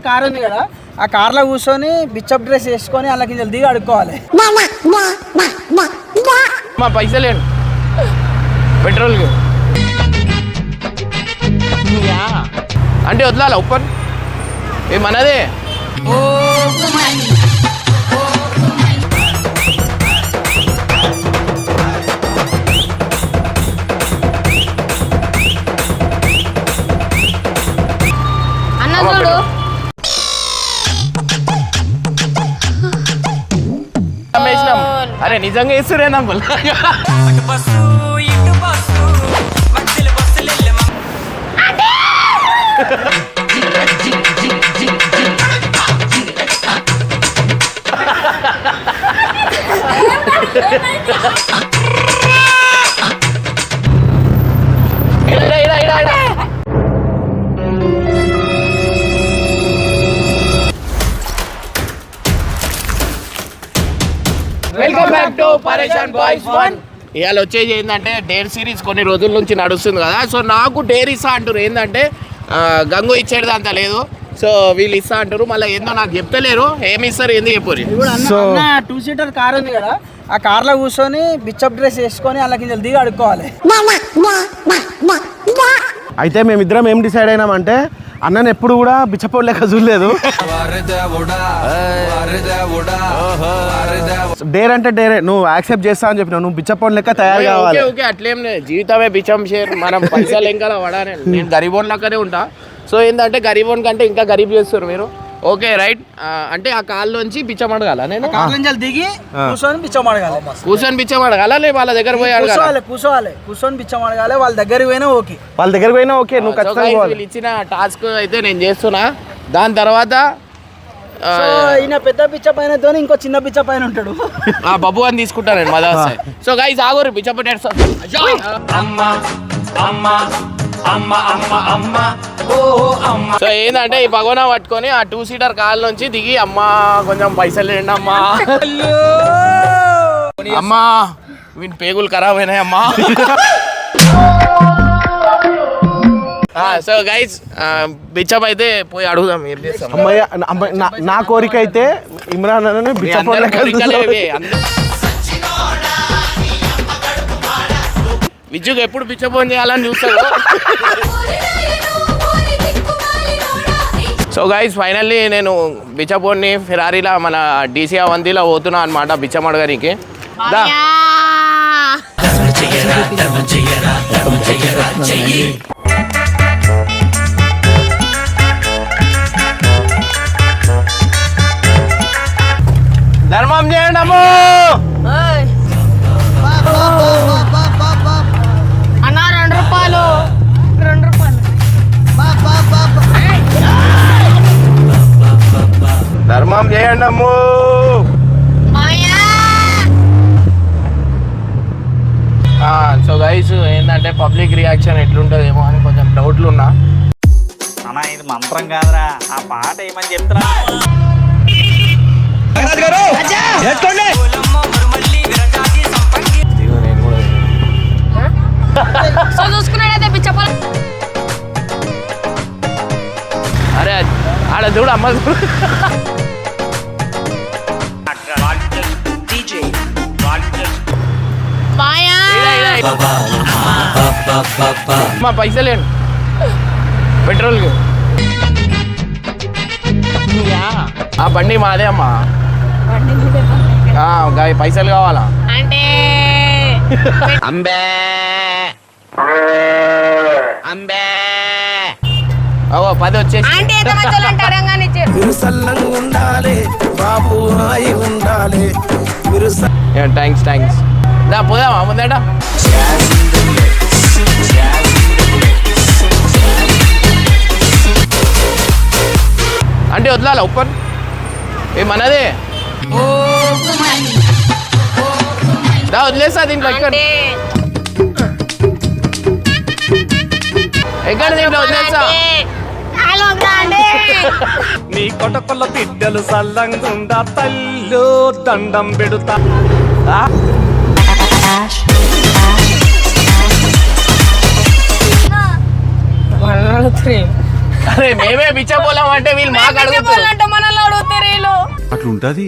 Car ఉంది కదా, ఆ కార్లో కూర్చొని బిచ్చప్ డ్రెస్ వేసుకొని అలా కింద దిగి అడుక్కోవాలి. మా పైసలేండి పెట్రోల్కి అంటే వదలాల ఉప్పర్ మనదే. అరే నిజంగా ఇస్తురేనా వెల్కమ్ బ్యాక్ టు పరేషాన్ బాయ్స్ 1. ఇవాళ వచ్చేది ఏంటంటే డేర్ సిరీస్ కొన్ని రోజుల నుంచి నడుస్తుంది కదా. సో నాకు డేర్ ఇస్తా అంటారు, ఏంటంటే గంగు ఇచ్చేది అంత లేదు, సో వీళ్ళు ఇస్తా అంటారు. మళ్ళీ ఏందో నాకు చెప్తలేరు, ఏమి ఇస్తారు ఏంది చెప్పరు. సో 2 సీటర్ కార్ ఉంది కదా, ఆ కార్లో కూర్చొని బిచ్చప్ డ్రెస్ వేసుకొని అలా కింద దిగి అడుక్కోవాలి. అయితే మేమిద్దరం ఏం డిసైడ్ అయినామంటే, అన్నని ఎప్పుడు కూడా బిచ్చపోడు లెక్క చూడలేదు. డేర్ అంటే డేరే, నువ్వు యాక్సెప్ట్ చేస్తా అని చెప్పినావు, నువ్వు బిచ్చపోడు లెక్క తయారు కావాలి. ఓకే అట్లేం లేదు, జీవితమే బిచ్చం షేర్, మనం పైసలు ఇంకా వాడాలి. నేను గరీబోన్ లెక్కనే ఉంటా. సో ఏంటంటే గరీబోన్ కంటే ఇంకా గరీబ్ చేస్తారు మీరు. ఓకే రైట్, అంటే ఆ కాల్లోంచి బిచ్చం అడగాల, నేను దిగి కూర్చొని బిచ్చం అడగాలి. కూర్చొని బిచ్చం అడగాల, లే వాళ్ళ దగ్గర పోయి అడగాలి. కూర్చొని బిచ్చం అడగాలి, వాళ్ళ దగ్గర పోయినా ఓకే. వాళ్ళ దగ్గర పోయినా ఓకే, నువ్వు ఖచ్చితంగా వీళ్ళు ఇచ్చిన టాస్క్ అయితే నేను చేస్తున్నా. దాని తర్వాత ఈయన పెద్ద బిచ్చ పైన ఇంకో చిన్న బిచ్చ పైన ఉంటాడు, ఆ బబ్బు అని తీసుకుంటా నేను మదా. సో గైస్ ఆగోరు బిచ్చ పెట్టారు. సో ఏంటంటే ఈ భగవనా పట్టుకొని ఆ 2 సీటర్ కార్ నుంచి దిగి, అమ్మా కొంచెం పైసలు లేండి అమ్మా, అమ్మా వీని పేగులు ఖరాబ్ అయినాయి అమ్మా. సో గైస్ బిచ్చం అయితే పోయి అడుగుదాం ఏం చేస్తాం. నా కోరిక అయితే ఇమ్రాన్ అన్న విజ్జుకు ఎప్పుడు బిచ్చపోన్ చేయాలని చూస్తాడు. సో గైస్ ఫైనల్లీ నేను బిచ్చపోన్ని ఫిరారీలా మన డీసీ అవంతిలో పోతున్నా అనమాట బిచ్చం అడగడానికి. ధర్మం చేయండి అమ్మో. అన్నా 2 రూపాయలు. ధర్మం చేయండి అమ్ము. సో గైస్ ఏంటంటే పబ్లిక్ రియాక్షన్ ఎట్లుంటుందేమో అని కొంచెం డౌట్లు ఉన్నా. అన్నా ఇది మంత్రం కాదురా, ఆ పాట ఏమని చెప్తున్నా. అరే ఆడ చూడు అమ్మ చూడు. మా పైసలేండి పెట్రోల్కి ఆ బండి మాదే అమ్మా, పైసలు కావాలా అంటే అంబే అంబే 10 వచ్చేసి థ్యాంక్స్. దా పోదామా ముందట. అంటే వదలాల ఉప్పర్ మనదే. దా వదిలేస్తా దీంట్లో. ఎక్కడ దీంట్లో వదిలేస్తా. నీ కొటకొల్ల బిడ్డలు సల్లంగుండా తల్లు దండం పెడుతా. అరే మేమే బిచ్చపోలం అంటే వీళ్ళు మాకు అడుగుతారు. మనల్ని అడుగుతారు వీళ్ళు. అట్లుంటది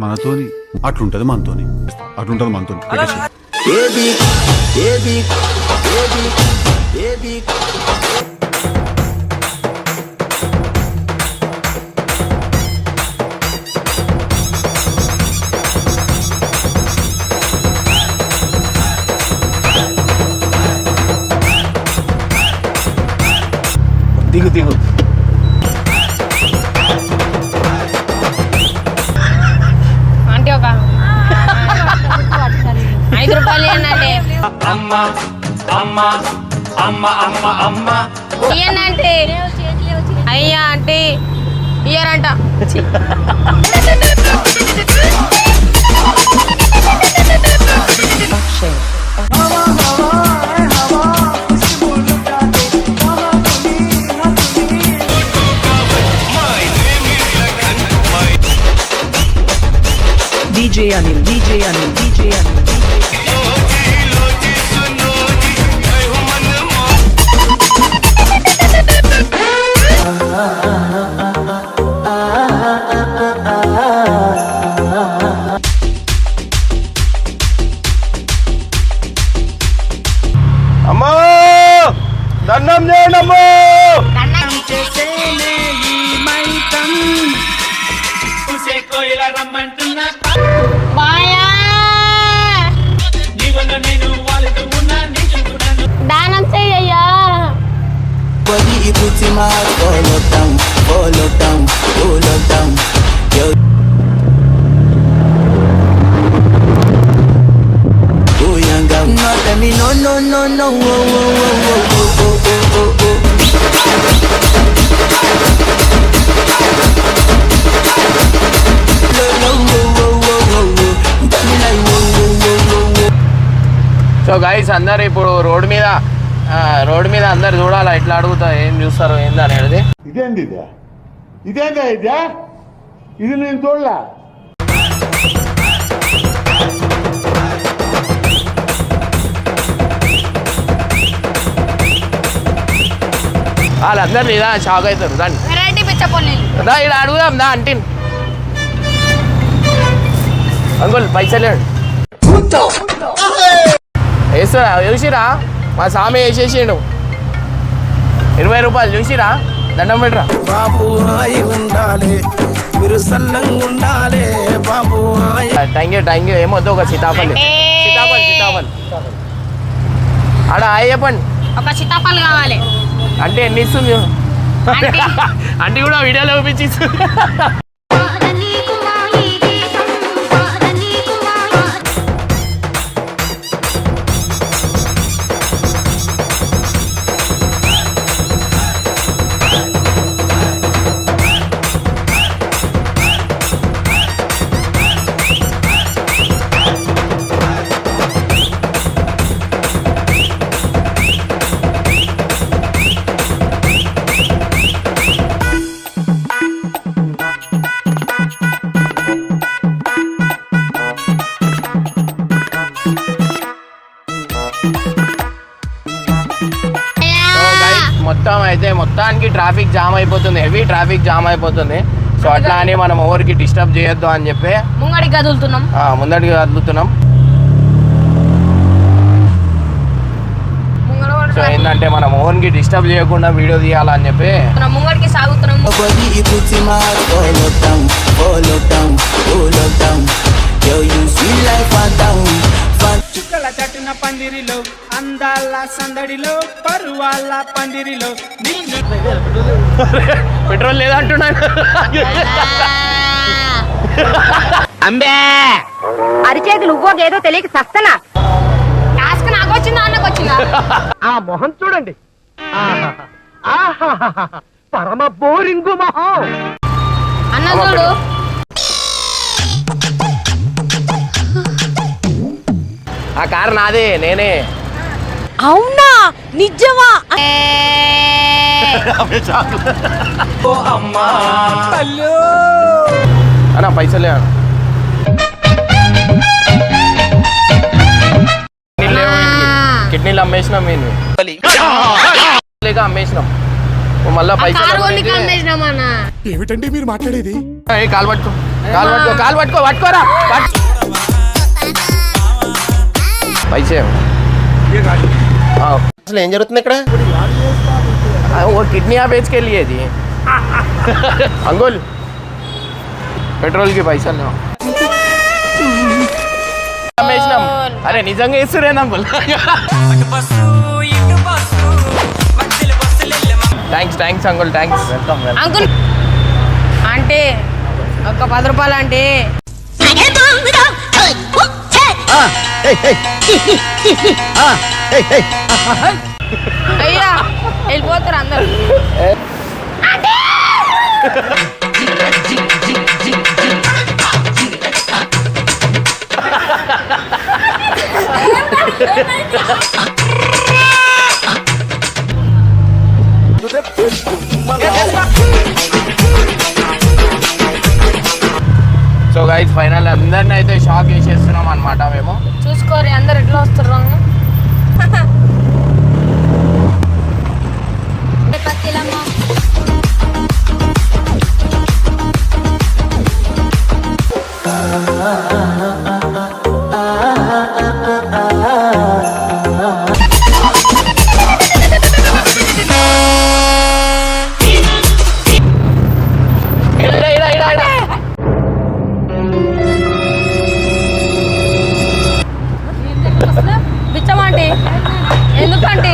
మనతోని, అట్లుంటది మనతోని, అట్లుంటది మనతోని. దిగు దిగు. అంటే ఒక 5 రూపాయలు ఏంటంటే ఇయ్యండి అయ్యా అంటే ఇయ్యారంట. DJ Anil, DJ Anil, DJ Anil. అమ్మో దండం చేయండమ్మో. దానం చెయ్యయ్యా. సో గైస్ అందరు ఇప్పుడు రోడ్డు మీద అందరు చూడాలా ఎట్లా అడుగుతా ఏం చూస్తారు ఏంది అనేది. ఇదేంది ఇదేందా ఇది నేను చూడలా. వాళ్ళందరు ఇదా షాక్ అవుతారు. దాన్ని వెరైటీ పిచ్చపల్లీలు. దా ఇక్కడ అడుగుదాం దా అంటిన్ అంకుల్ పైసలు వేస్తా చూసిరా మా స్వామి వేసేసిండు 20 రూపాయలు చూసిరా దండం పెట్టరా బాబు హాయి ఉండాలి మీరు సల్లంగా ఉండాలి బాబు హాయి. థ్యాంక్ యూ ఏమొద్దు ఒక సీతాఫల్ ఆడ హాయ్ చెప్పండి. ఒక సీతాఫలం కావాలి అంటే ఎన్ని ఇస్తుంది అంటే కూడా వీడియోలో చూపించి మొత్తానికి ట్రాఫిక్ జామ్ అయిపోతుంది, హెవీ ట్రాఫిక్ జామ్ అయిపోతుంది. సో అట్లా అని మనం ఎవరికి డిస్టర్బ్ చేయొద్దు అని చెప్పి ముంగడికి కదులుతున్నాం. సో ఏంటంటే మనం ఓన్కి డిస్టర్బ్ చేయకుండా వీడియో తీయాలని చెప్పి ముంగడికి సాగుతున్నాం. చుక్కల చట్టున పందిరిలో అందాల సందడిలో పరువాల పందిరిలో పెట్రోల్ లేదంటున్నాను. అరిచేతులు ఉవ్వోగేదో తెలియక సస్తనా టాస్క్ నాకు వచ్చిందా అన్నకు వచ్చిందా? ఆ మొహం చూడండి, పరమ బోరింగు మొహం. అన్న చూడు ఆ కారు నాదే, నేనే. అవునా నిజమా? అన్నా పైసలే కిడ్నీలు అమ్మేసినాం మేము లేక అమ్మేసినాం. మళ్ళా పైసలు కారు కొనికి అమ్మేసినామన్నా. కాలు పట్టుకో కాలు పట్టుకో పట్టుకోరా పైసే అసలు ఏం జరుగుతుంది ఇక్కడ ఓ కిడ్నీ ఆ బేచ్కెళ్ళేది అంగోల్ పెట్రోల్కి పైసలు లేవు. అమ్మేసినాం. అరే నిజంగా ఇస్తురేనా థ్యాంక్స్ అంకుల్ థ్యాంక్స్. అంకుల్ అంటే ఒక 10 రూపాయలు అంటే అయ్యా వెళ్ళిపోతారు అందరు. సో గైస్ ఫైనల్ అందరిని అయితే షాక్ వేసేస్తున్నాం అనమాట మేము. చూసుకోరు అందరు ఎట్లా వస్తారు. బిచ్చమంటే ఎందుకంటే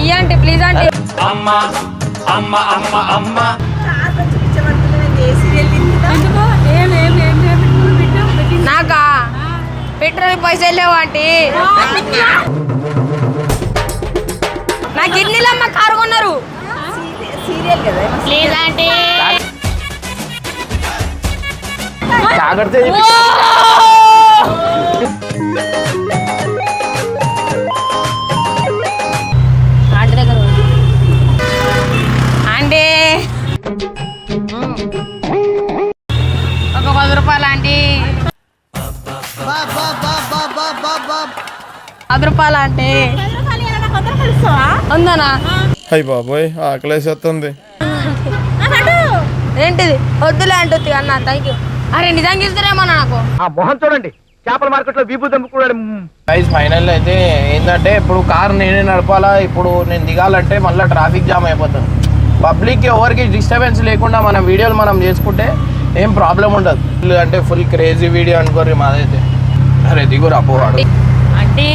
ఇయ్యంటే ప్లీజ్ అంటే నాకా పెట్రోల్ పైసలు లేవు అంటే నా కిడ్నీలో అమ్మ కారు కొన్నారు ప్లీజ్ అంటే జాగ్రత్త అంటే ఒక 10 రూపాయలు అంటే 10 రూపాయలు అంటే ఉందనా? అయ్యి బాబోయ్ ఆకలేసేస్తుంది. ఏంటిది వద్దులే అంటుంది అన్న. Thank you. అరే నిజంగా ఇస్తారేమన్నా నాకు గైస్ ఫైనల్ అయితే ఏంటంటే ఇప్పుడు కార్ నేనే నడపాలా. ఇప్పుడు నేను దిగాలంటే మళ్ళీ ట్రాఫిక్ జామ్ అయిపోతుంది. పబ్లిక్కి ఎవరికి డిస్టర్బెన్స్ లేకుండా మన వీడియోలు మనం చేసుకుంటే ఏం ప్రాబ్లం ఉండదు. అంటే ఫుల్ క్రేజీ వీడియో అనుకోరు మాదైతే. అరే దిగురా పోవాడు అంటే